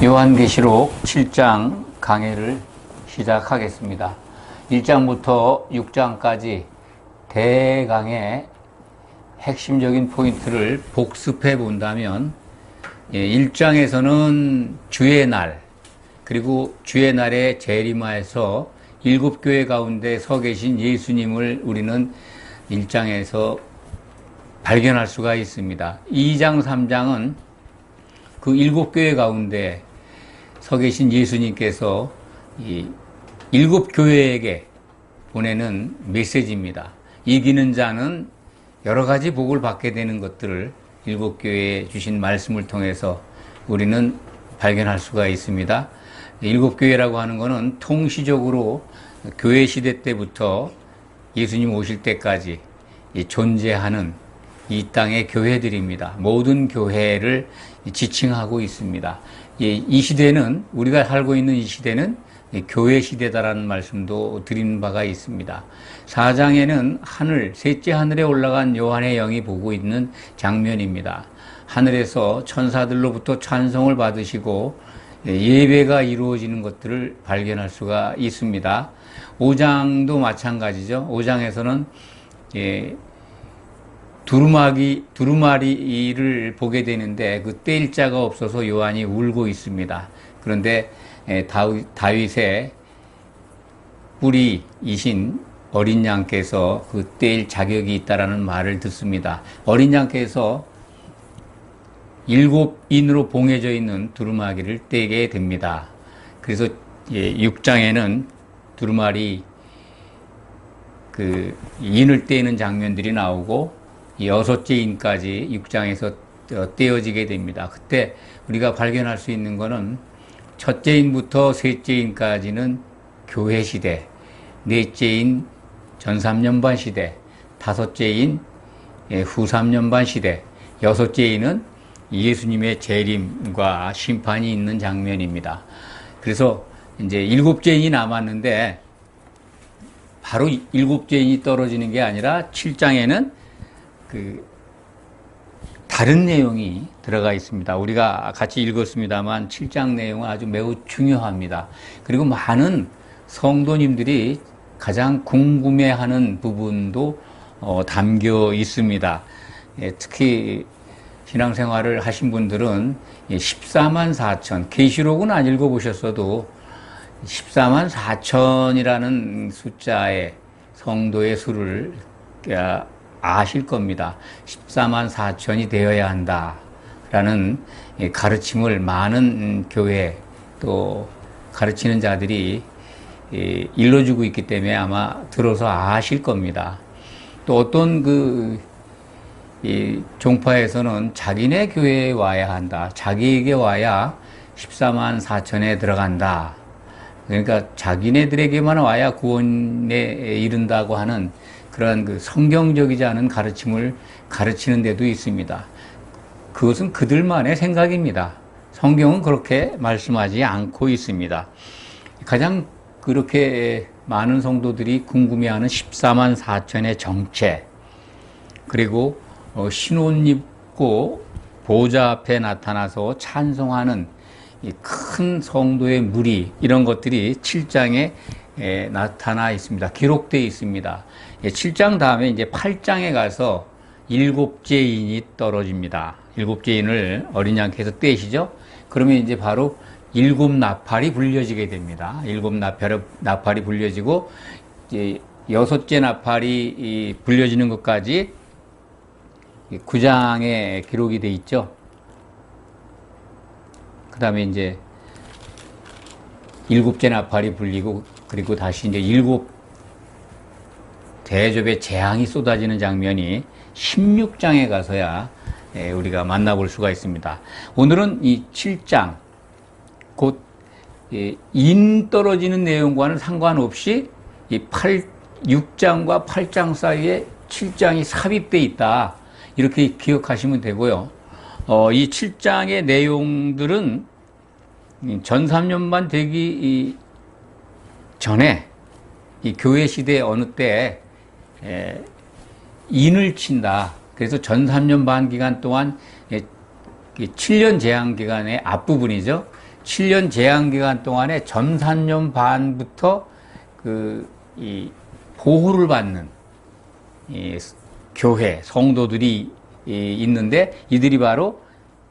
요한계시록 7장 강해를 시작하겠습니다. 1장부터 6장까지 대강의 핵심적인 포인트를 복습해 본다면 1장에서는 주의 날, 그리고 주의 날에 재림하여서 7교회 가운데 서 계신 예수님을 우리는 1장에서 발견할 수가 있습니다. 2장, 3장은 그 7교회 가운데 서 계신 예수님께서 이 7교회에게 보내는 메시지입니다. 이기는 자는 여러 가지 복을 받게 되는 것들을 7교회에 주신 말씀을 통해서 우리는 발견할 수가 있습니다. 7교회라고 하는 것은 통시적으로 교회 시대 때부터 예수님 오실 때까지 존재하는 이 땅의 교회들입니다. 모든 교회를 지칭하고 있습니다. 이 시대는, 우리가 살고 있는 이 시대는 교회 시대다라는 말씀도 드린 바가 있습니다. 4장에는 하늘, 셋째 하늘에 올라간 요한의 영이 보고 있는 장면입니다. 하늘에서 천사들로부터 찬송을 받으시고 예배가 이루어지는 것들을 발견할 수가 있습니다. 5장도 마찬가지죠. 5장에서는 두루마리를 보게 되는데 그 떼일 자가 없어서 요한이 울고 있습니다. 그런데 다윗의 뿌리이신 어린 양께서 그 떼일 자격이 있다라는 말을 듣습니다. 어린 양께서 7인으로 봉해져 있는 두루마기를 떼게 됩니다. 그래서 6장에는 두루마리 그 인을 떼는 장면들이 나오고 6째 인까지 6장에서 떼어지게 됩니다. 그때 우리가 발견할 수 있는 것은 첫째 인부터 셋째 인까지는 교회 시대, 넷째 인 전 3년반 시대, 다섯째 인 후 3년반 시대, 여섯째 인은 예수님의 재림과 심판이 있는 장면입니다. 그래서 이제 7째 인이 남았는데 바로 7째 인이 떨어지는 게 아니라 7장에는 다른 내용이 들어가 있습니다. 우리가 같이 읽었습니다만 7장 내용은 아주 매우 중요합니다. 그리고 많은 성도님들이 가장 궁금해하는 부분도 담겨 있습니다. 특히 신앙생활을 하신 분들은 14만 4천, 계시록은 안 읽어보셨어도 14만 4천이라는 숫자의 성도의 수를 아실 겁니다. 14만 4천이 되어야 한다라는 가르침을 많은 교회 또 가르치는 자들이 일러주고 있기 때문에 아마 들어서 아실 겁니다. 또 어떤 종파에서는 자기네 교회에 와야 한다. 자기에게 와야 14만 4천에 들어간다. 그러니까 자기네들에게만 와야 구원에 이른다고 하는 그러한 성경적이지 않은 가르침을 가르치는 데도 있습니다. 그것은 그들만의 생각입니다. 성경은 그렇게 말씀하지 않고 있습니다. 가장 그렇게 많은 성도들이 궁금해하는 14만 4천의 정체, 그리고 신옷 입고 보좌 앞에 나타나서 찬송하는 이 큰 성도의 무리, 이런 것들이 7장에 나타나 있습니다. 기록되어 있습니다. 7장 다음에 이제 8장에 가서 7째 인이 떨어집니다. 7째 인을 어린 양께서 떼시죠? 그러면 이제 바로 7나팔이 불려지게 됩니다. 7나팔이 불려지고, 이제 6째 나팔이 불려지는 것까지 9장에 기록이 되어 있죠. 그 다음에 이제 7째 나팔이 불리고, 그리고 다시 이제 7 대접의 재앙이 쏟아지는 장면이 16장에 가서야 우리가 만나볼 수가 있습니다. 오늘은 이 7장, 곧 인 떨어지는 내용과는 상관없이 이 6장과 8장 사이에 7장이 삽입되어 있다. 이렇게 기억하시면 되고요. 이 7장의 내용들은 전 3년반 되기 전에 이 교회 시대 어느 때 인을 친다. 그래서 전 3년 반 기간 동안 7년 재앙 기간의 앞부분이죠. 7년 제한기간 동안에 전산년 반부터 이 보호를 받는 이 교회, 성도들이 있는데 이들이 바로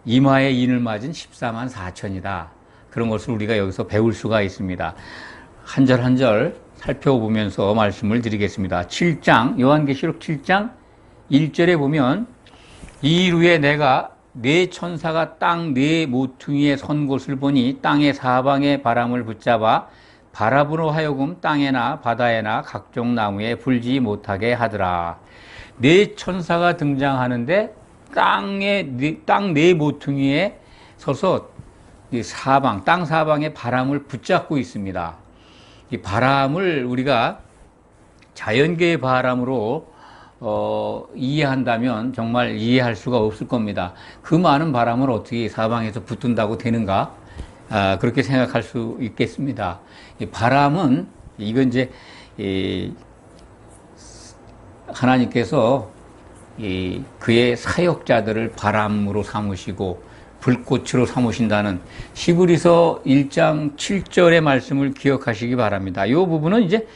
임하의 인을 맞은 14만 4천이다. 그런 것을 우리가 여기서 배울 수가 있습니다. 한 절 한 절 살펴보면서 말씀을 드리겠습니다. 7장, 요한계시록 7장 1절에 보면 이후에 내가 네 천사가 땅 네 모퉁이에 선 곳을 보니 땅의 사방에 바람을 붙잡아 바람으로 하여금 땅에나 바다에나 각종 나무에 불지 못하게 하더라. 네 천사가 등장하는데 땅 네 모퉁이에 서서 땅 사방에 바람을 붙잡고 있습니다. 이 바람을 우리가 자연계의 바람으로 이해한다면 정말 이해할 수가 없을 겁니다. 그 많은 바람을 어떻게 사방에서 붙든다고 되는가? 그렇게 생각할 수 있겠습니다. 이 바람은 이건 이제 하나님께서 그의 사역자들을 바람으로 삼으시고 불꽃으로 삼으신다는 히브리서 1장 7절의 말씀을 기억하시기 바랍니다. 이 부분은 이제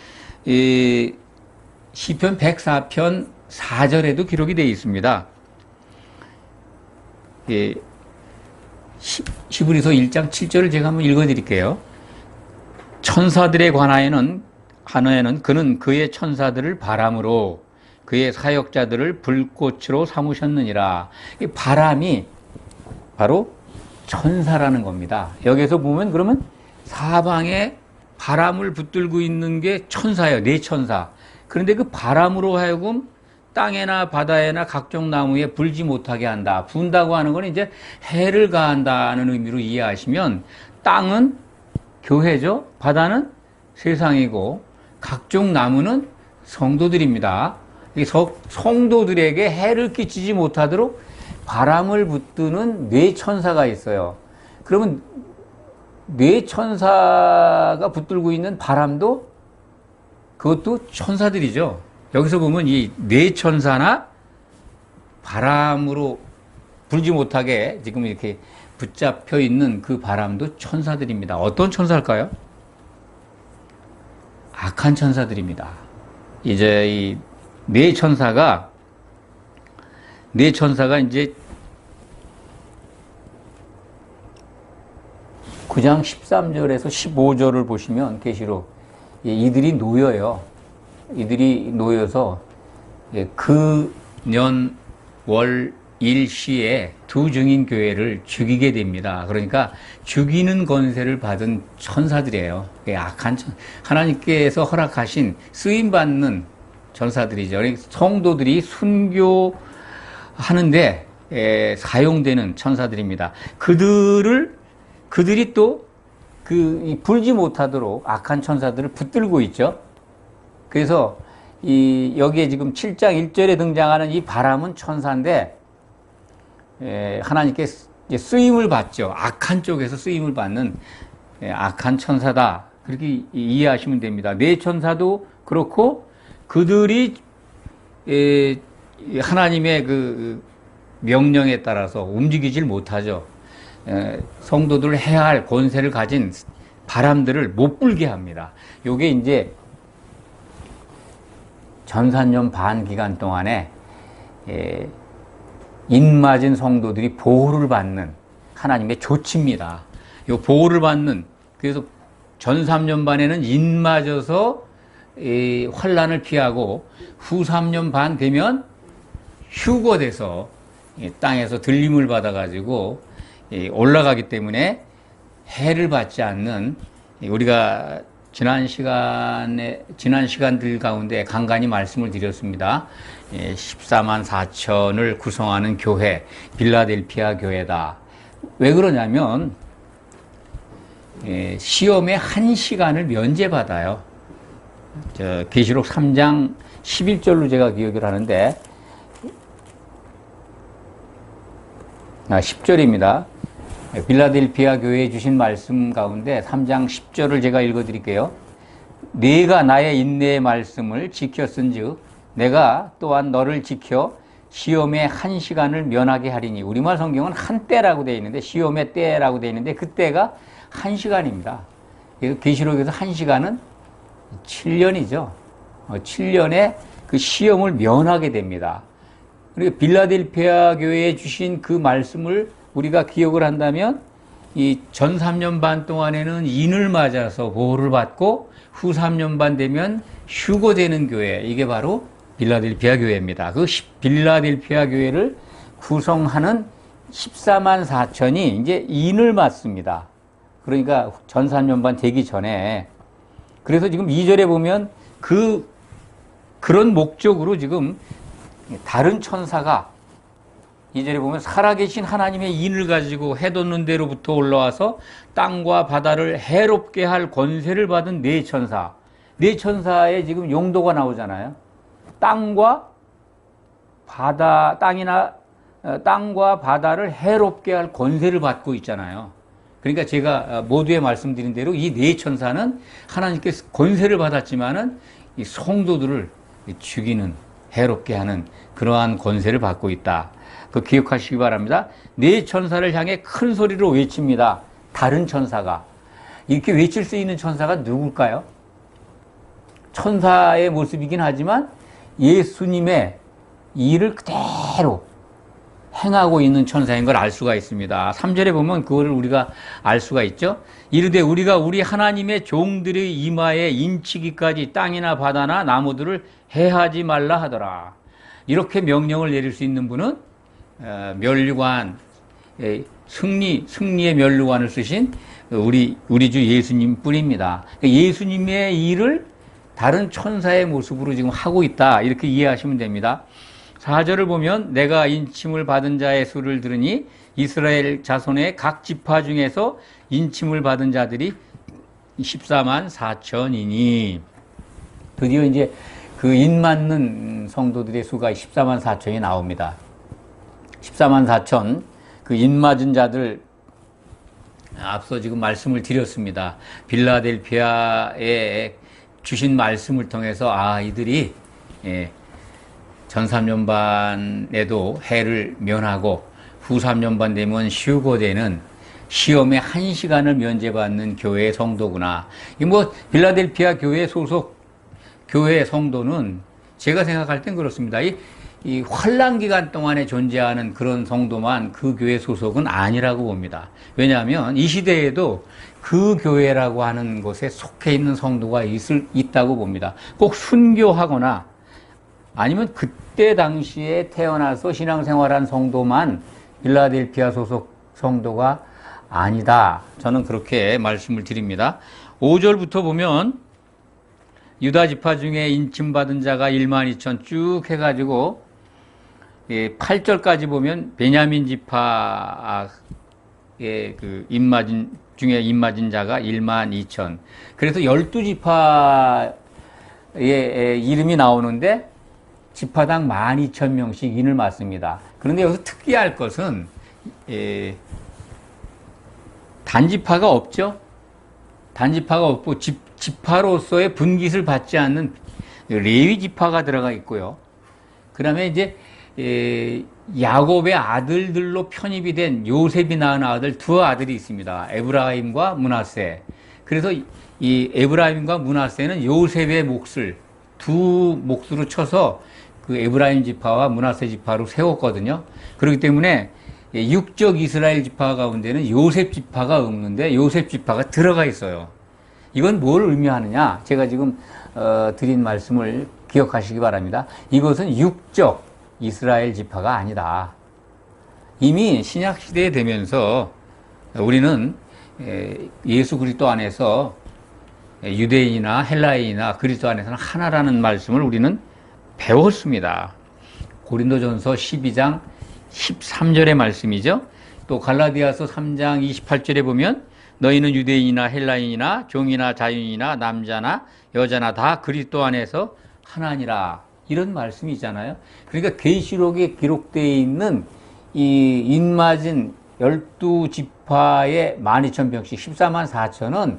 시편 104편 4절에도 기록이 되어 있습니다. 히브리서 1장 7절을 제가 한번 읽어드릴게요. 천사들에 관하여는 그는 그의 천사들을 바람으로 그의 사역자들을 불꽃으로 삼으셨느니라. 이 바람이 바로 천사라는 겁니다. 여기서 보면 그러면 사방에 바람을 붙들고 있는 게 천사예요. 네 천사. 그런데 그 바람으로 하여금 땅에나 바다에나 각종 나무에 불지 못하게 한다. 분다고 하는 건 이제 해를 가한다는 의미로 이해하시면 땅은 교회죠. 바다는 세상이고 각종 나무는 성도들입니다. 성도들에게 해를 끼치지 못하도록 바람을 붙드는 네 천사가 있어요. 그러면 네 천사가 붙들고 있는 바람도 그것도 천사들이죠. 여기서 보면 이 네 천사나 바람으로 불지 못하게 지금 이렇게 붙잡혀 있는 그 바람도 천사들입니다. 어떤 천사일까요? 악한 천사들입니다. 이제 이 네 천사가 이제 9장 13절에서 15절을 보시면 계시록 이들이 놓여요. 이들이 놓여서 그 년 월 일시에 두 증인 교회를 죽이게 됩니다. 그러니까 죽이는 권세를 받은 천사들이에요. 악한 하나님께서 허락하신 쓰임받는 천사들이죠. 성도들이 순교하는데 사용되는 천사들입니다. 그들이 또 불지 못하도록 악한 천사들을 붙들고 있죠. 그래서 여기에 지금 7장 1절에 등장하는 이 바람은 천사인데 하나님께 쓰임을 받죠. 악한 쪽에서 쓰임을 받는 악한 천사다. 그렇게 이해하시면 됩니다. 네 천사도 그렇고 그들이 하나님의 그 명령에 따라서 움직이질 못하죠. 성도들 해야 할 권세를 가진 바람들을 못 불게 합니다. 요게 이제 전산년 반 기간 동안에 인맞은 성도들이 보호를 받는 하나님의 조치입니다. 요 보호를 받는, 그래서 전 3년 반에는 인맞아서 환난을 피하고 후 3년 반 되면 휴거돼서 땅에서 들림을 받아가지고 올라가기 때문에 해를 받지 않는, 우리가 지난 시간들 가운데 간간히 말씀을 드렸습니다. 14만 4천을 구성하는 교회, 빌라델피아 교회다. 왜 그러냐면 시험에 1시간을 면제받아요. 계시록 3장 11절로 제가 기억을 하는데 10절입니다. 빌라델피아 교회에 주신 말씀 가운데 3장 10절을 제가 읽어드릴게요. 네가 나의 인내의 말씀을 지켰은즉 내가 또한 너를 지켜 시험의 1시간을 면하게 하리니. 우리말 성경은 한때라고 되어 있는데 시험의 때라고 되어 있는데 그 때가 1시간입니다. 계시록에서 1시간은 7년이죠. 7년의 그 시험을 면하게 됩니다. 그리고 빌라델피아 교회에 주신 그 말씀을 우리가 기억을 한다면 이 전 3년 반 동안에는 인을 맞아서 보호를 받고 후 3년 반 되면 휴거되는 교회, 이게 바로 빌라델피아 교회입니다. 그 빌라델피아 교회를 구성하는 14만 4천이 이제 인을 맞습니다. 그러니까 전 3년 반 되기 전에. 그래서 지금 2절에 보면 그런 목적으로 지금 다른 천사가 2절에 보면 살아계신 하나님의 인을 가지고 해돋는 데로부터 올라와서 땅과 바다를 해롭게 할 권세를 받은 네 천사. 네 천사의 지금 용도가 나오잖아요. 땅과 바다를 해롭게 할 권세를 받고 있잖아요. 그러니까 제가 모두에 말씀드린 대로 이 네 천사는 하나님께서 권세를 받았지만은 이 성도들을 죽이는, 해롭게 하는 그러한 권세를 받고 있다. 그 기억하시기 바랍니다. 네 천사를 향해 큰 소리로 외칩니다. 다른 천사가. 이렇게 외칠 수 있는 천사가 누굴까요? 천사의 모습이긴 하지만 예수님의 일을 그대로 행하고 있는 천사인 걸 알 수가 있습니다. 3절에 보면 그거를 우리가 알 수가 있죠. 이르되 우리가 우리 하나님의 종들의 이마에 인치기까지 땅이나 바다나 나무들을 해하지 말라 하더라. 이렇게 명령을 내릴 수 있는 분은 면류관, 승리의 면류관을 쓰신 우리 주 예수님 뿐입니다. 예수님의 일을 다른 천사의 모습으로 지금 하고 있다, 이렇게 이해하시면 됩니다. 4절을 보면 내가 인침을 받은 자의 수를 들으니 이스라엘 자손의 각 지파 중에서 인침을 받은 자들이 14만 4천이니 드디어 이제 그 인 맞는 성도들의 수가 14만 4천이 나옵니다. 14만 4천 그 인 맞은 자들 앞서 지금 말씀을 드렸습니다. 빌라델피아에 주신 말씀을 통해서 이들이 전 3년 반에도 해를 면하고 후 3년 반 되면 휴거되는 시험의 1시간을 면제받는 교회의 성도구나. 빌라델피아 교회 소속 교회 성도는 제가 생각할 땐 그렇습니다. 이 환란 기간 동안에 존재하는 그런 성도만 그 교회 소속은 아니라고 봅니다. 왜냐하면 이 시대에도 그 교회라고 하는 곳에 속해 있는 성도가 있다고 봅니다. 꼭 순교하거나 아니면 그때 당시에 태어나서 신앙생활한 성도만 빌라델피아 소속 성도가 아니다. 저는 그렇게 말씀을 드립니다. 5절부터 보면 유다 지파 중에 인침받은 자가 1만 2천 쭉 해가지고 8절까지 보면 베냐민 지파의 그 중에 인맞은 자가 1만 2천. 그래서 12지파의 이름이 나오는데 지파당 12,000명씩 인을 맞습니다. 그런데 여기서 특이할 것은 단지파가 없죠. 단지파가 없고 지파로서의 분깃을 받지 않는 레위 지파가 들어가 있고요. 그 다음에 이제 야곱의 아들들로 편입이 된 요셉이 낳은 아들 두 아들이 있습니다. 에브라임과 므낫세. 그래서 이 에브라임과 므낫세는 요셉의 몫을 두 몫으로 쳐서 그 에브라임 지파와 므낫세 지파로 세웠거든요. 그렇기 때문에 육적 이스라엘 지파 가운데는 요셉 지파가 없는데 요셉 지파가 들어가 있어요. 이건 뭘 의미하느냐? 제가 지금 드린 말씀을 기억하시기 바랍니다. 이것은 육적 이스라엘 지파가 아니다. 이미 신약 시대에 되면서 우리는 예수 그리스도 안에서 유대인이나 헬라인이나 그리스도 안에서는 하나라는 말씀을 우리는 배웠습니다. 고린도전서 12장 13절의 말씀이죠. 또 갈라디아서 3장 28절에 보면 너희는 유대인이나 헬라인이나 종이나 자유인이나 남자나 여자나 다 그리스도 안에서 하나니라, 이런 말씀이 있잖아요. 그러니까 계시록에 기록되어 있는 이 인맞은 12지파의 12,000명씩 14만 4천은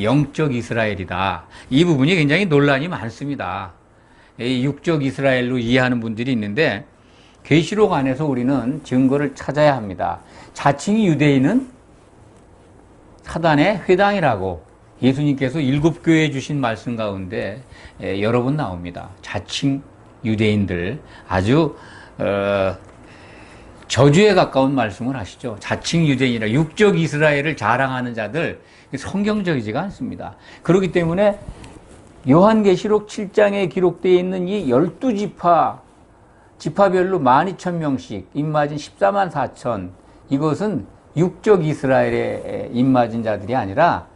영적 이스라엘이다. 이 부분이 굉장히 논란이 많습니다. 육적 이스라엘로 이해하는 분들이 있는데 계시록 안에서 우리는 증거를 찾아야 합니다. 자칭이 유대인은 사단의 회당이라고 예수님께서 7교회에 주신 말씀 가운데 여러 번 나옵니다. 자칭 유대인들, 아주 저주에 가까운 말씀을 하시죠. 자칭 유대인이라 육적 이스라엘을 자랑하는 자들, 성경적이지가 않습니다. 그렇기 때문에 요한계시록 7장에 기록되어 있는 이 12지파, 지파별로 12,000명씩 입맞은 14만 4천, 이것은 육적 이스라엘에 입맞은 자들이 아니라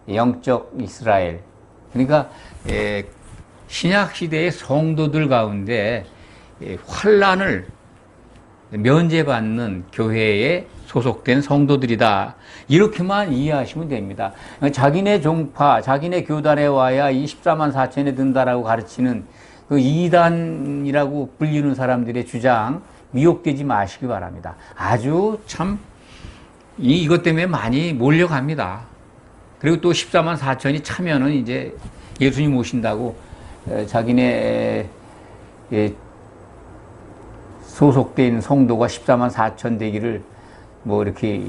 영적 이스라엘. 그러니까 신약시대의 성도들 가운데 환란을 면제받는 교회에 소속된 성도들이다. 이렇게만 이해하시면 됩니다. 자기네 종파, 자기네 교단에 와야 이 14만 4천에 든다라고 가르치는 그 이단이라고 불리는 사람들의 주장 미혹되지 마시기 바랍니다. 아주 참 이것 때문에 많이 몰려갑니다. 그리고 또 14만 4천이 차면은 이제 예수님 오신다고 자기네 소속된 성도가 14만 4천 되기를 뭐 이렇게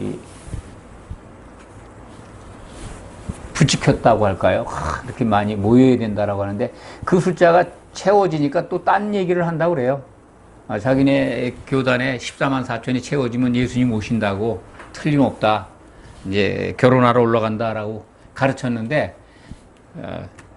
부추겼다고 할까요? 이렇게 많이 모여야 된다라고 하는데 그 숫자가 채워지니까 또 딴 얘기를 한다고 그래요. 자기네 교단에 14만 4천이 채워지면 예수님 오신다고 틀림없다. 이제 결혼하러 올라간다라고 가르쳤는데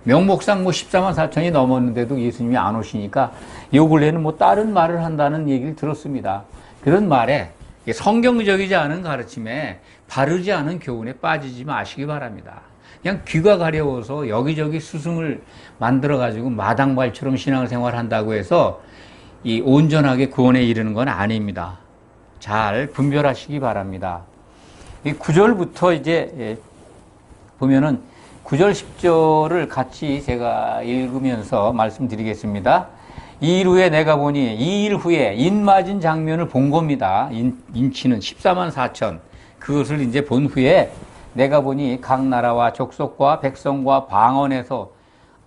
명목상 뭐 14만 4천이 넘었는데도 예수님이 안 오시니까 요 근래는 뭐 다른 말을 한다는 얘기를 들었습니다. 그런 말에 성경적이지 않은 가르침에 바르지 않은 교훈에 빠지지 마시기 바랍니다. 그냥 귀가 가려워서 여기저기 스승을 만들어가지고 마당발처럼 신앙생활 한다고 해서 이 온전하게 구원에 이르는 건 아닙니다. 잘 분별하시기 바랍니다. 이 9절부터 이제 보면은 9절 10절을 같이 제가 읽으면서 말씀드리겠습니다. 이 일 후에 내가 보니 이 일 후에 인맞은 장면을 본 겁니다. 인치는 14만 4천. 그것을 이제 본 후에 내가 보니 각 나라와 족속과 백성과 방언에서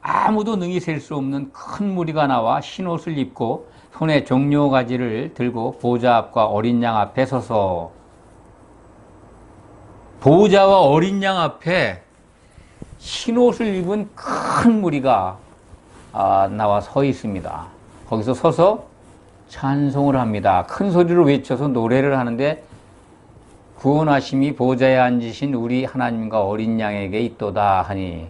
아무도 능히 셀 수 없는 큰 무리가 나와 흰옷을 입고 손에 종려가지를 들고 보좌 앞과 어린 양 앞에 서서, 보좌와 어린 양 앞에 흰옷을 입은 큰 무리가 나와 서 있습니다. 거기서 서서 찬송을 합니다. 큰 소리로 외쳐서 노래를 하는데 구원하심이 보좌에 앉으신 우리 하나님과 어린 양에게 있도다 하니,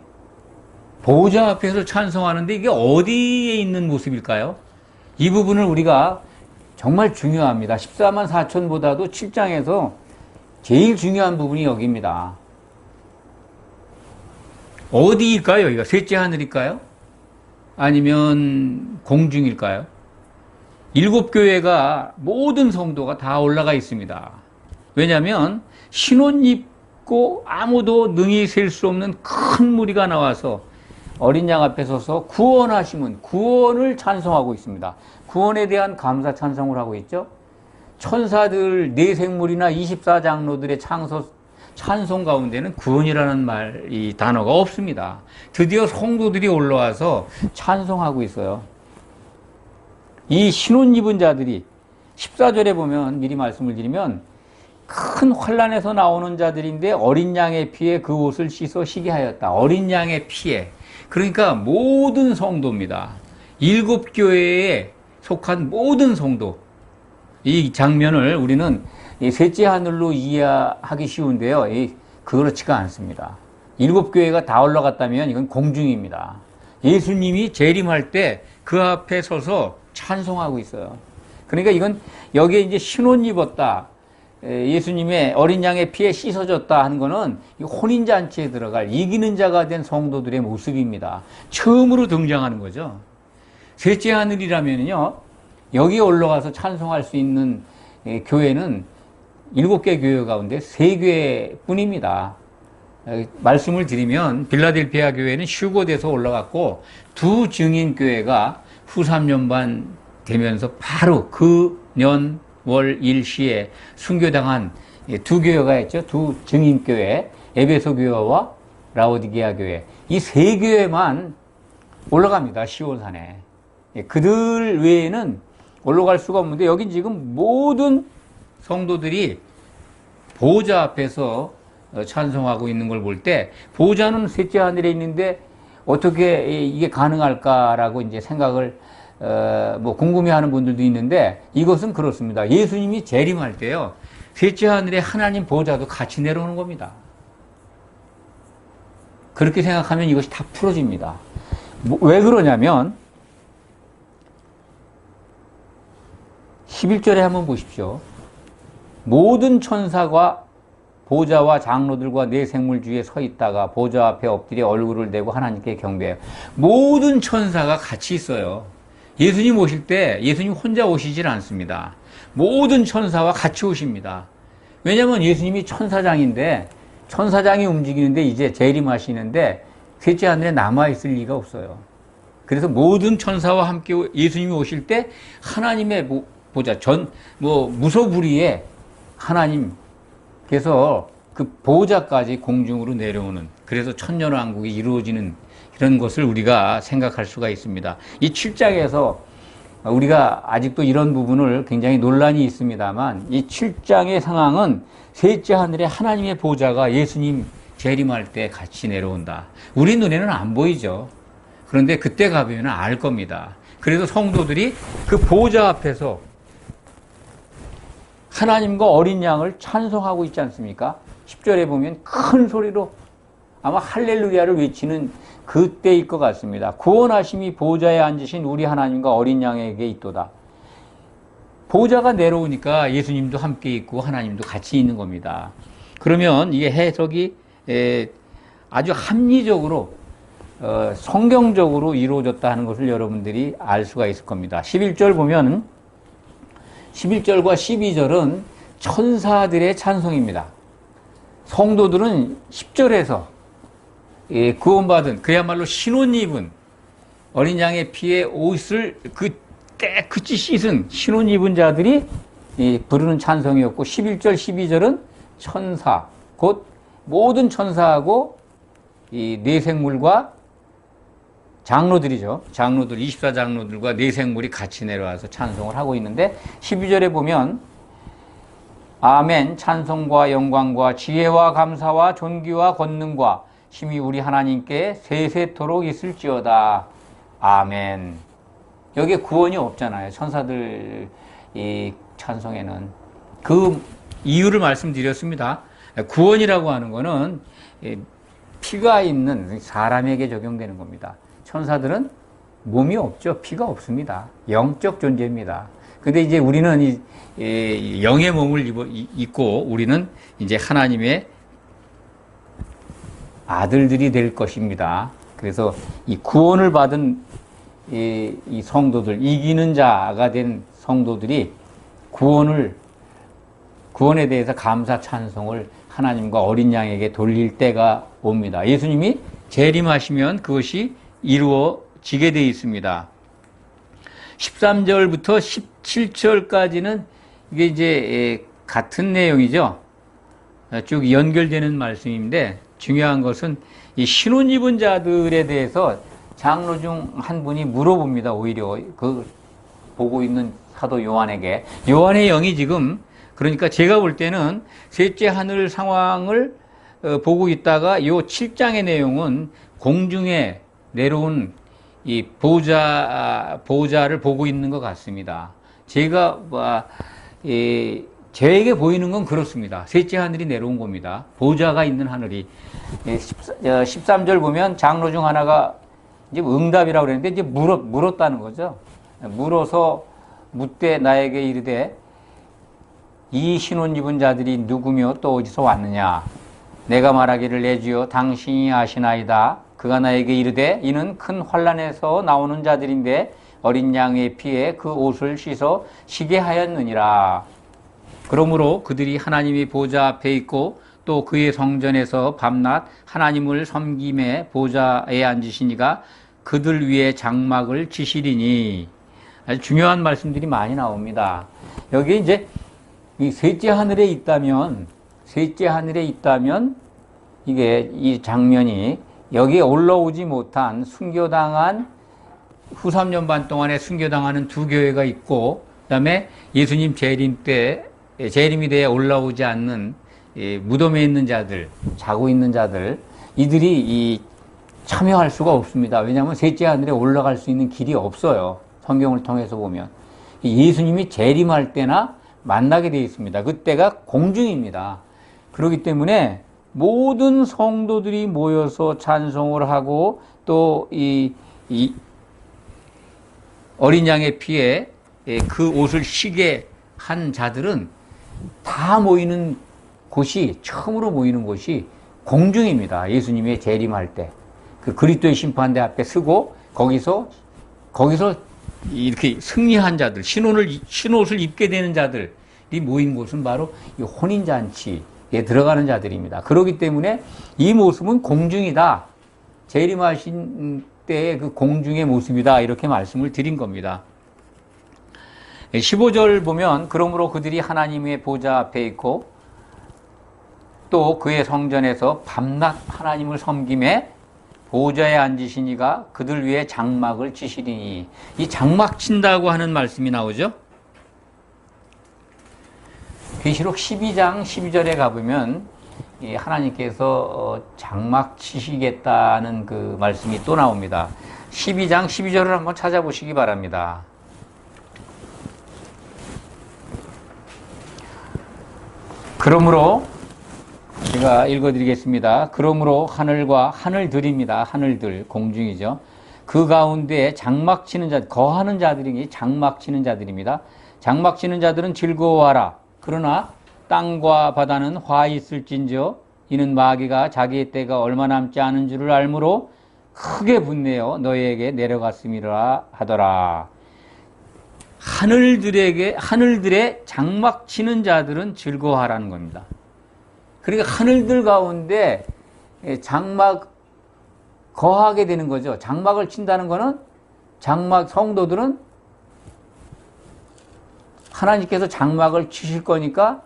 보좌 앞에서 찬송하는데 이게 어디에 있는 모습일까요? 이 부분을 우리가 정말 중요합니다. 14만 4천보다도 7장에서 제일 중요한 부분이 여기입니다. 어디일까요? 여기가 셋째 하늘일까요? 아니면 공중일까요? 7교회가 모든 성도가 다 올라가 있습니다. 왜냐하면 흰옷 입고 아무도 능히 셀 수 없는 큰 무리가 나와서 어린 양 앞에 서서 구원하심은, 구원을 찬송하고 있습니다. 구원에 대한 감사 찬송을 하고 있죠. 천사들, 내생물이나 24장로들의 찬송 가운데는 구원이라는 말, 이 단어가 없습니다. 드디어 성도들이 올라와서 찬송하고 있어요. 이 흰옷 입은 자들이 14절에 보면, 미리 말씀을 드리면 큰 환란에서 나오는 자들인데 어린 양의 피에 그 옷을 씻어 시게 하였다. 어린 양의 피에. 그러니까 모든 성도입니다. 7교회에 속한 모든 성도. 이 장면을 우리는 셋째 하늘로 이해하기 쉬운데요. 그렇지가 않습니다. 7교회가 다 올라갔다면 이건 공중입니다. 예수님이 재림할 때 그 앞에 서서 찬송하고 있어요. 그러니까 이건 여기에 이제 흰옷 입었다, 예수님의 어린 양의 피에 씻어졌다 하는 거는 혼인잔치에 들어갈 이기는 자가 된 성도들의 모습입니다. 처음으로 등장하는 거죠. 셋째 하늘이라면요, 여기에 올라가서 찬송할 수 있는 교회는 7개 교회 가운데 3개 뿐입니다. 말씀을 드리면 빌라델피아 교회는 휴거돼서 올라갔고, 두 증인 교회가 후 3년반 되면서 바로 그 년 월 일시에 순교당한 두 교회가 있죠. 두 증인 교회, 에베소 교회와 라오디게아 교회. 이 3교회만 올라갑니다. 시온산에. 그들 외에는 올라갈 수가 없는데, 여긴 지금 모든 성도들이 보좌 앞에서 찬송하고 있는 걸 볼 때 보좌는 셋째 하늘에 있는데 어떻게 이게 가능할까라고 이제 생각을 뭐 궁금해하는 분들도 있는데 이것은 그렇습니다. 예수님이 재림할 때요 셋째 하늘에 하나님 보좌도 같이 내려오는 겁니다. 그렇게 생각하면 이것이 다 풀어집니다. 왜 그러냐면 11절에 한번 보십시오. 모든 천사가 보좌와 장로들과 네 생물 주위에 서 있다가 보좌 앞에 엎드려 얼굴을 대고 하나님께 경배해요. 모든 천사가 같이 있어요. 예수님 오실 때 예수님 혼자 오시질 않습니다. 모든 천사와 같이 오십니다. 왜냐하면 예수님이 천사장인데 천사장이 움직이는데 이제 재림하시는데 셋째 하늘에 남아있을 리가 없어요. 그래서 모든 천사와 함께 예수님이 오실 때 하나님의 보좌 무소불위에 하나님께서 그 보좌까지 공중으로 내려오는 그래서 천년왕국이 이루어지는 이런 것을 우리가 생각할 수가 있습니다. 이 7장에서 우리가 아직도 이런 부분을 굉장히 논란이 있습니다만 이 7장의 상황은 셋째 하늘에 하나님의 보좌가 예수님 재림할 때 같이 내려온다. 우리 눈에는 안 보이죠. 그런데 그때 가보면 알 겁니다. 그래서 성도들이 그 보좌 앞에서 하나님과 어린 양을 찬송하고 있지 않습니까? 10절에 보면 큰 소리로 아마 할렐루야를 외치는 그때일 것 같습니다. 구원하심이 보좌에 앉으신 우리 하나님과 어린 양에게 있도다. 보좌가 내려오니까 예수님도 함께 있고 하나님도 같이 있는 겁니다. 그러면 이게 해석이 아주 합리적으로 성경적으로 이루어졌다 하는 것을 여러분들이 알 수가 있을 겁니다. 11절 보면 11절과 12절은 천사들의 찬송입니다. 성도들은 10절에서 구원받은 그야말로 신혼 입은 어린 양의 피에 옷을 깨끗이 씻은 신혼 입은 자들이 부르는 찬송이었고 11절 12절은 천사 곧 모든 천사하고 이 뇌생물과 장로들이죠. 장로들 24장로들과 뇌생물이 같이 내려와서 찬송을 하고 있는데 12절에 보면 아멘 찬송과 영광과 지혜와 감사와 존귀와 권능과 심히 우리 하나님께 세세토록 있을지어다. 아멘. 여기에 구원이 없잖아요. 천사들 이 찬송에는. 그 이유를 말씀드렸습니다. 구원이라고 하는 거는 피가 있는 사람에게 적용되는 겁니다. 천사들은 몸이 없죠. 피가 없습니다. 영적 존재입니다. 근데 이제 우리는 영의 몸을 입고 우리는 이제 하나님의 아들들이 될 것입니다. 그래서 이 구원을 받은 이 성도들, 이기는 자가 된 성도들이 구원에 대해서 감사 찬송을 하나님과 어린 양에게 돌릴 때가 옵니다. 예수님이 재림하시면 그것이 이루어지게 되어 있습니다. 13절부터 17절까지는 이게 이제 같은 내용이죠. 쭉 연결되는 말씀인데 중요한 것은 이 신혼 입은 자들에 대해서 장로 중 한 분이 물어봅니다. 오히려 그 보고 있는 사도 요한에게. 요한의 영이 지금 그러니까 제가 볼 때는 셋째 하늘 상황을 보고 있다가 요 7장의 내용은 공중에 내려온 이 보좌를 보고 있는 것 같습니다. 저에게 보이는 건 그렇습니다. 셋째 하늘이 내려온 겁니다. 보좌가 있는 하늘이. 13절 보면 장로 중 하나가 이제 응답이라고 그랬는데 이제 물었다는 거죠. 물어서 묻되 나에게 이르되 이 신혼 입은 자들이 누구며 또 어디서 왔느냐? 내가 말하기를 내 주여 당신이 아시나이다. 그가 나에게 이르되 이는 큰 환난에서 나오는 자들인데 어린 양의 피에 그 옷을 씻어 시게 하였느니라. 그러므로 그들이 하나님의 보좌 앞에 있고 또 그의 성전에서 밤낮 하나님을 섬김에 보좌에 앉으시니가 그들 위에 장막을 치시리니. 아주 중요한 말씀들이 많이 나옵니다. 여기 이제 이 셋째 하늘에 있다면 이게 이 장면이 여기에 올라오지 못한 순교당한 후 3년 반 동안에 순교당하는 두 교회가 있고 그다음에 예수님 재림이 되어 올라오지 않는 무덤에 있는 자들, 자고 있는 자들, 이들이 참여할 수가 없습니다. 왜냐하면 셋째 하늘에 올라갈 수 있는 길이 없어요. 성경을 통해서 보면. 예수님이 재림할 때나 만나게 되어 있습니다. 그때가 공중입니다. 그렇기 때문에 모든 성도들이 모여서 찬송을 하고 또 이 어린 양의 피에 그 옷을 시게 한 자들은 다 모이는 곳이, 처음으로 모이는 곳이 공중입니다. 예수님의 재림할 때. 그 그리스도의 심판대 앞에 서고 거기서 이렇게 승리한 자들, 신옷을 입게 되는 자들이 모인 곳은 바로 이 혼인잔치에 들어가는 자들입니다. 그렇기 때문에 이 모습은 공중이다. 재림하신 때의 그 공중의 모습이다. 이렇게 말씀을 드린 겁니다. 15절 보면 그러므로 그들이 하나님의 보좌 앞에 있고 또 그의 성전에서 밤낮 하나님을 섬김에 보좌에 앉으신 이가 그들 위에 장막을 치시리니. 이 장막 친다고 하는 말씀이 나오죠. 계시록 12장 12절에 가보면 하나님께서 장막 치시겠다는 그 말씀이 또 나옵니다. 12장 12절을 한번 찾아보시기 바랍니다. 그러므로 제가 읽어드리겠습니다. 그러므로 하늘과 하늘들입니다. 하늘들, 공중이죠. 그 가운데 장막 치는 자, 거하는 자들이 장막 치는 자들입니다. 장막 치는 자들은 즐거워하라. 그러나 땅과 바다는 화 있을진저 이는 마귀가 자기의 때가 얼마 남지 않은 줄을 알므로 크게 분내어 너희에게 내려갔음이라 하더라. 하늘들의 장막 치는 자들은 즐거워하라는 겁니다. 그러니까 하늘들 가운데 장막 거하게 되는 거죠. 장막을 친다는 거는 성도들은 하나님께서 장막을 치실 거니까,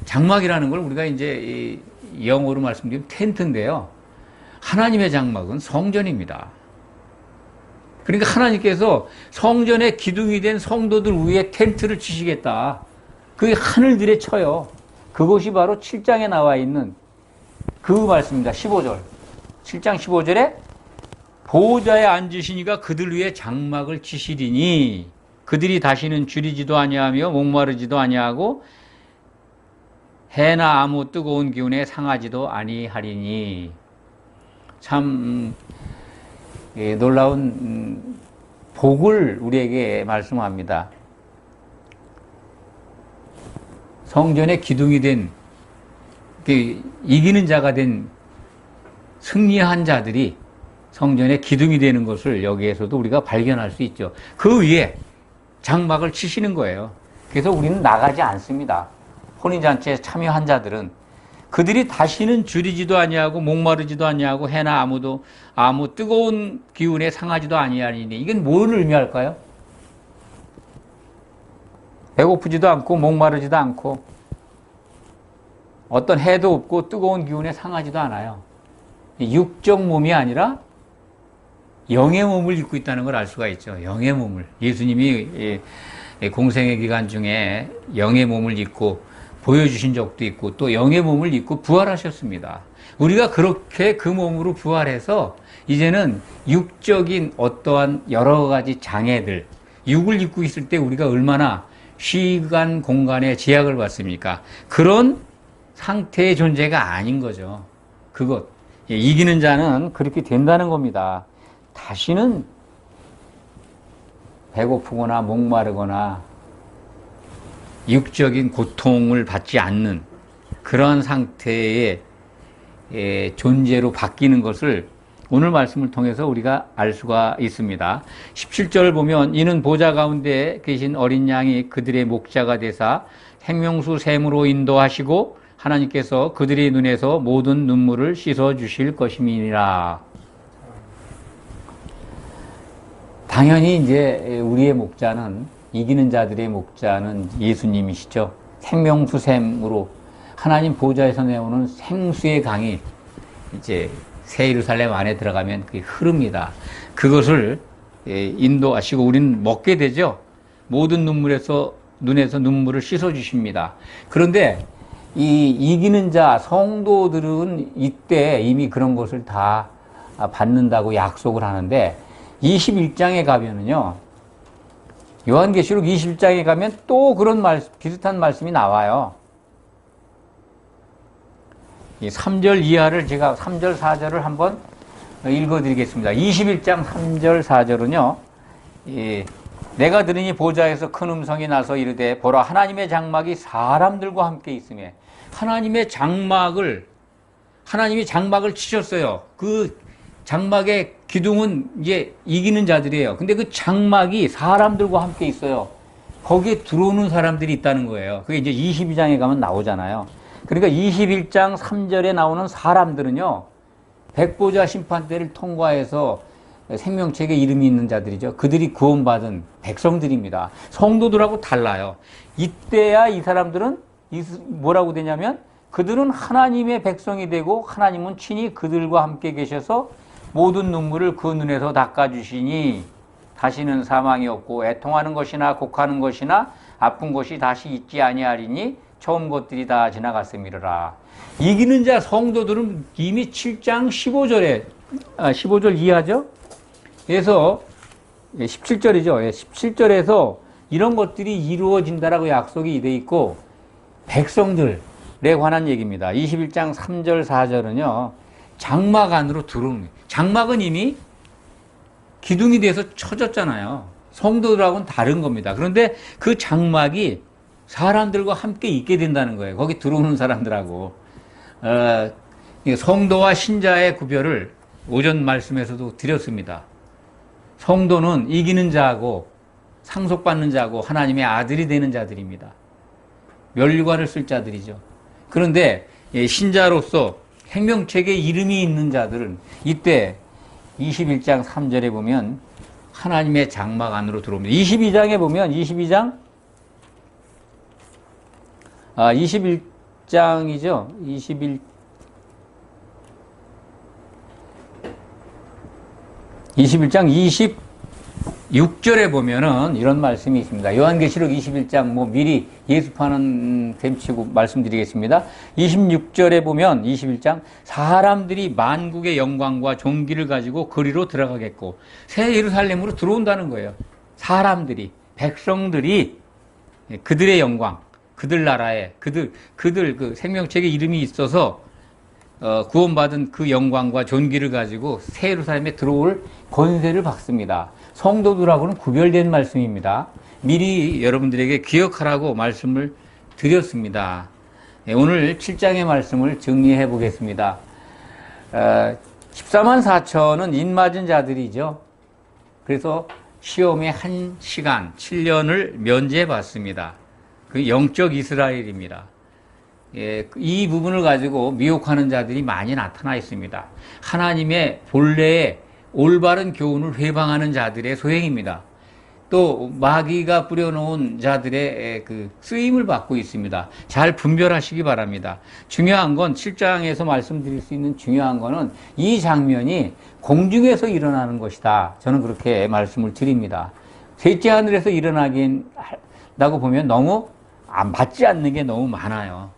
장막이라는 걸 우리가 이제 영어로 말씀드리면 텐트인데요. 하나님의 장막은 성전입니다. 그러니까 하나님께서 성전의 기둥이 된 성도들 위에 텐트를 치시겠다. 그게 하늘들에 쳐요. 그것이 바로 7장에 나와 있는 그 말씀입니다. 15절. 7장 15절에 보호자에 앉으시니가 그들 위에 장막을 치시리니 그들이 다시는 줄이지도 아니하며 목마르지도 아니하고 해나 아무 뜨거운 기운에 상하지도 아니하리니. 참 놀라운 복을 우리에게 말씀합니다. 성전의 기둥이 된, 이기는 자가 된 승리한 자들이 성전의 기둥이 되는 것을 여기에서도 우리가 발견할 수 있죠. 그 위에 장막을 치시는 거예요. 그래서 우리는 나가지 않습니다. 혼인잔치에 참여한 자들은 그들이 다시는 줄이지도 아니하고 목마르지도 아니하고 해나 아무 뜨거운 기운에 상하지도 아니하리니. 이건 뭘 의미할까요? 배고프지도 않고 목마르지도 않고 어떤 해도 없고 뜨거운 기운에 상하지도 않아요. 육적 몸이 아니라 영의 몸을 입고 있다는 걸 알 수가 있죠. 영의 몸을. 예수님이 공생의 기간 중에 영의 몸을 입고 보여주신 적도 있고 또 영의 몸을 입고 부활하셨습니다. 우리가 그렇게 그 몸으로 부활해서 이제는 육적인 어떠한 여러 가지 장애들, 육을 입고 있을 때 우리가 얼마나 시간, 공간에 제약을 받습니까? 그런 상태의 존재가 아닌 거죠. 그것. 이기는 자는 그렇게 된다는 겁니다. 다시는 배고프거나 목마르거나 육적인 고통을 받지 않는 그런 상태의 존재로 바뀌는 것을 오늘 말씀을 통해서 우리가 알 수가 있습니다. 17절 보면 이는 보좌 가운데 계신 어린 양이 그들의 목자가 되사 생명수 샘으로 인도하시고 하나님께서 그들의 눈에서 모든 눈물을 씻어 주실 것임이니라. 당연히 이제 우리의 목자는, 이기는 자들의 목자는 예수님이시죠. 생명수 샘으로 하나님 보좌에서 내오는 생수의 강이 이제 새 예루살렘 안에 들어가면 그게 흐릅니다. 그것을 인도하시고 우리는 먹게 되죠. 모든 눈에서 눈물을 씻어 주십니다. 그런데 이 이기는 자, 성도들은 이때 이미 그런 것을 다 받는다고 약속을 하는데 21장에 가면은요. 요한계시록 21장에 가면 또 그런 비슷한 말씀이 나와요. 이 3절 이하를 제가 3절, 4절을 한번 읽어드리겠습니다. 21장 3절, 4절은요. 내가 들으니 보좌에서 큰 음성이 나서 이르되 보라 하나님의 장막이 사람들과 함께 있으며 하나님이 장막을 치셨어요. 그 장막의 기둥은 이제 이기는 자들이에요. 근데 그 장막이 사람들과 함께 있어요. 거기에 들어오는 사람들이 있다는 거예요. 그게 이제 22장에 가면 나오잖아요. 그러니까 21장 3절에 나오는 사람들은요, 백보자 심판대를 통과해서 생명책에 이름이 있는 자들이죠. 그들이 구원받은 백성들입니다. 성도들하고 달라요. 이때야 이 사람들은 뭐라고 되냐면 그들은 하나님의 백성이 되고 하나님은 친히 그들과 함께 계셔서 모든 눈물을 그 눈에서 닦아주시니 다시는 사망이 없고 애통하는 것이나 곡하는 것이나 아픈 것이 다시 있지 아니하리니 처음 것들이 다 지나갔음이라. 이기는 자 성도들은 이미 7장 15절 이하죠. 그래서 17절이죠. 17절에서 이런 것들이 이루어진다라고 약속이 돼 있고 백성들에 관한 얘기입니다. 21장 3절 4절은요. 장막 안으로 들어오는 거예요. 장막은 이미 기둥이 돼서 쳐졌잖아요. 성도들하고는 다른 겁니다. 그런데 그 장막이 사람들과 함께 있게 된다는 거예요. 거기 들어오는 사람들하고. 성도와 신자의 구별을 오전 말씀에서도 드렸습니다. 성도는 이기는 자하고 상속받는 자하고 하나님의 아들이 되는 자들입니다. 멸류관을 쓸 자들이죠. 그런데 신자로서 생명책에 이름이 있는 자들은 이때 21장 3절에 보면 하나님의 장막 안으로 들어옵니다. 22장에 보면 21장이죠. 21장 26절에 보면은 이런 말씀이 있습니다. 요한계시록 21장 미리 예습하는 셈치고 말씀드리겠습니다. 26절에 보면 21장 사람들이 만국의 영광과 존귀를 가지고 그리로 들어가겠고 새 예루살렘으로 들어온다는 거예요. 사람들이 백성들이 그들의 영광, 그들 나라에 그들 그 생명책에 이름이 있어서 구원받은 그 영광과 존귀를 가지고 새 예루살렘에 들어올 권세를 받습니다. 성도들하고는 구별된 말씀입니다. 미리 여러분들에게 기억하라고 말씀을 드렸습니다. 오늘 7장의 말씀을 정리해 보겠습니다. 14만 4천은 인맞은 자들이죠. 그래서 시험의 1시간, 7년을 면제해 받습니다. 그 영적 이스라엘입니다. 이 부분을 가지고 미혹하는 자들이 많이 나타나 있습니다. 하나님의 본래의 올바른 교훈을 회방하는 자들의 소행입니다. 또 마귀가 뿌려놓은 자들의 그 쓰임을 받고 있습니다. 잘 분별하시기 바랍니다. 중요한 건 7장에서 말씀드릴 수 있는 중요한 거는 이 장면이 공중에서 일어나는 것이다. 저는 그렇게 말씀을 드립니다. 셋째 하늘에서 일어나긴다고 보면 너무 맞지 않는 게 너무 많아요.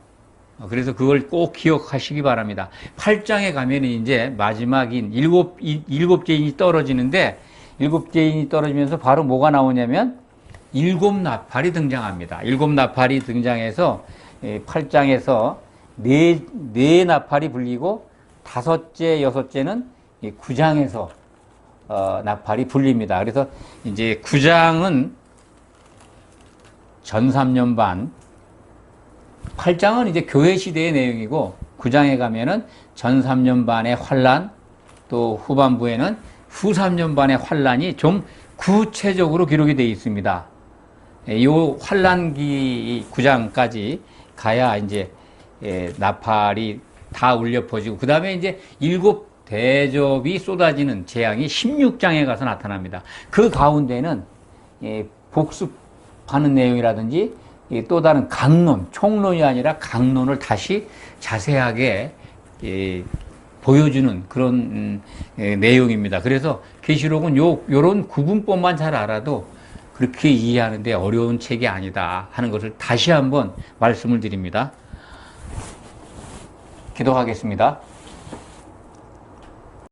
그래서 그걸 꼭 기억하시기 바랍니다. 8장에 가면 이제 마지막인 일곱째인이 떨어지는데 일곱째인이 떨어지면서 바로 뭐가 나오냐면 일곱 나팔이 등장합니다. 일곱 나팔이 등장해서 8장에서 네 나팔이 불리고 다섯째, 여섯째는 9장에서 나팔이 불립니다. 그래서 이제 9장은 전 3년 반, 8장은 이제 교회 시대의 내용이고 9장에 가면은 전 3년 반의 환란, 또 후반부에는 후 3년 반의 환란이 좀 구체적으로 기록이 되어 있습니다. 이 환란기 9장까지 가야 이제 나팔이 다 울려 퍼지고 그 다음에 이제 일곱 대접이 쏟아지는 재앙이 16장에 가서 나타납니다. 그 가운데는 복습하는 내용이라든지 또 다른 강론, 총론이 아니라 강론을 다시 자세하게 보여주는 그런 내용입니다. 그래서 계시록은 요런 구분법만 잘 알아도 그렇게 이해하는데 어려운 책이 아니다 하는 것을 다시 한번 말씀을 드립니다. 기도하겠습니다.